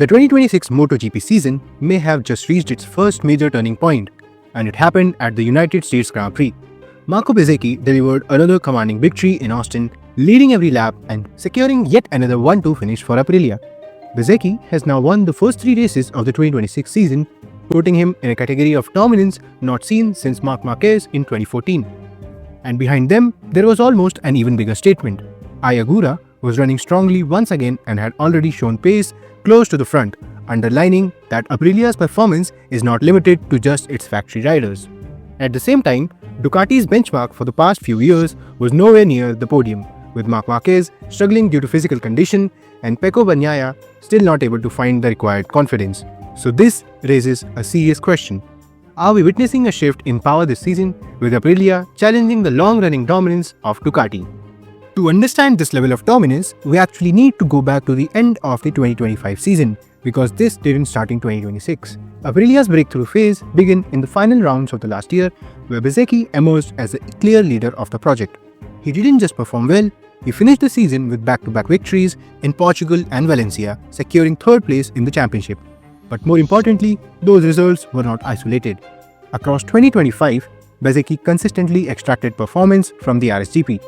The 2026 MotoGP season may have just reached its first major turning point, and it happened at the United States Grand Prix. Marco Bezzecchi delivered another commanding victory in Austin, leading every lap and securing yet another 1-2 finish for Aprilia. Bezzecchi has now won the first 3 races of the 2026 season, putting him in a category of dominance not seen since Marc Marquez in 2014. And behind them, there was almost an even bigger statement. Ayagura was running strongly once again and had already shown pace close to the front, underlining that Aprilia's performance is not limited to just its factory riders. At the same time, Ducati's benchmark for the past few years was nowhere near the podium, with Marc Marquez struggling due to physical condition and Pecco Bagnaia still not able to find the required confidence. So this raises a serious question. Are we witnessing a shift in power this season, with Aprilia challenging the long-running dominance of Ducati? To understand this level of dominance, we actually need to go back to the end of the 2025 season, because this didn't start in 2026. Aprilia's breakthrough phase began in the final rounds of the last year, where Bezzecchi emerged as the clear leader of the project. He didn't just perform well, he finished the season with back-to-back victories in Portugal and Valencia, securing 3rd place in the championship. But more importantly, those results were not isolated. Across 2025, Bezzecchi consistently extracted performance from the RSGP,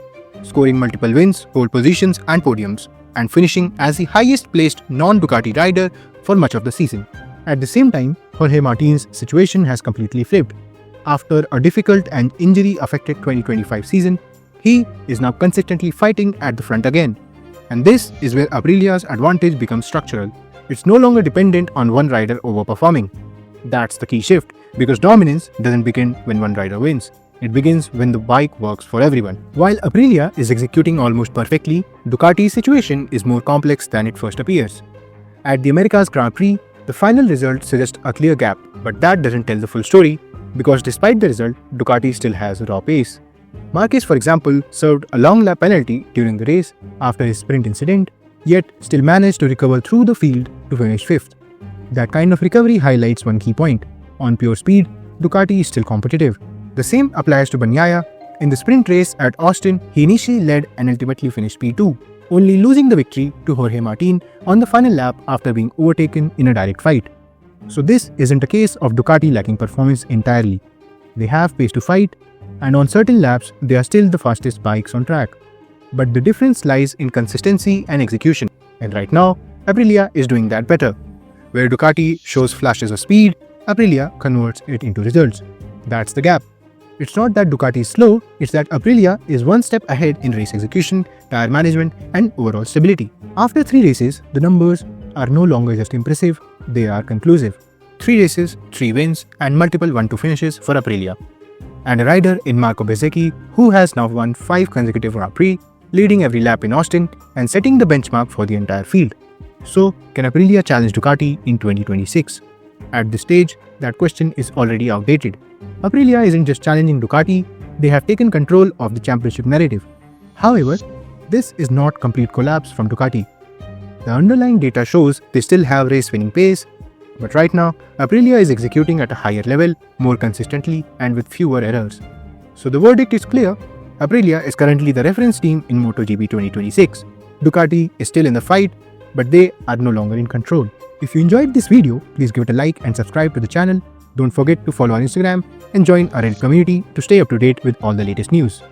scoring multiple wins, pole positions and podiums, and finishing as the highest-placed non-Ducati rider for much of the season. At the same time, Jorge Martin's situation has completely flipped. After a difficult and injury-affected 2025 season, he is now consistently fighting at the front again. And this is where Aprilia's advantage becomes structural. It's no longer dependent on one rider overperforming. That's the key shift, because dominance doesn't begin when one rider wins. It begins when the bike works for everyone. While Aprilia is executing almost perfectly, Ducati's situation is more complex than it first appears. At the America's Grand Prix, the final result suggests a clear gap, but that doesn't tell the full story, because despite the result, Ducati still has a raw pace. Marquez, for example, served a long lap penalty during the race after his sprint incident, yet still managed to recover through the field to finish 5th. That kind of recovery highlights one key point. On pure speed, Ducati is still competitive. The same applies to Bagnaia. In the sprint race at Austin, he initially led and ultimately finished P2, only losing the victory to Jorge Martin on the final lap after being overtaken in a direct fight. So this isn't a case of Ducati lacking performance entirely. They have pace to fight, and on certain laps, they are still the fastest bikes on track. But the difference lies in consistency and execution, and right now, Aprilia is doing that better. Where Ducati shows flashes of speed, Aprilia converts it into results. That's the gap. It's not that Ducati is slow, it's that Aprilia is one step ahead in race execution, tire management, and overall stability. After 3 races, the numbers are no longer just impressive, they are conclusive. 3 races, 3 wins, and multiple 1-2 finishes for Aprilia. And a rider in Marco Bezzecchi, who has now won 5 consecutive Grand Prix, leading every lap in Austin and setting the benchmark for the entire field. So, can Aprilia challenge Ducati in 2026? At this stage, that question is already outdated. Aprilia isn't just challenging Ducati, they have taken control of the championship narrative. However, this is not complete collapse from Ducati. The underlying data shows they still have race-winning pace, but right now, Aprilia is executing at a higher level, more consistently, and with fewer errors. So the verdict is clear. Aprilia is currently the reference team in MotoGP 2026. Ducati is still in the fight, but they are no longer in control. If you enjoyed this video, please give it a like and subscribe to the channel. Don't forget to follow our Instagram and join our Reddit community to stay up to date with all the latest news.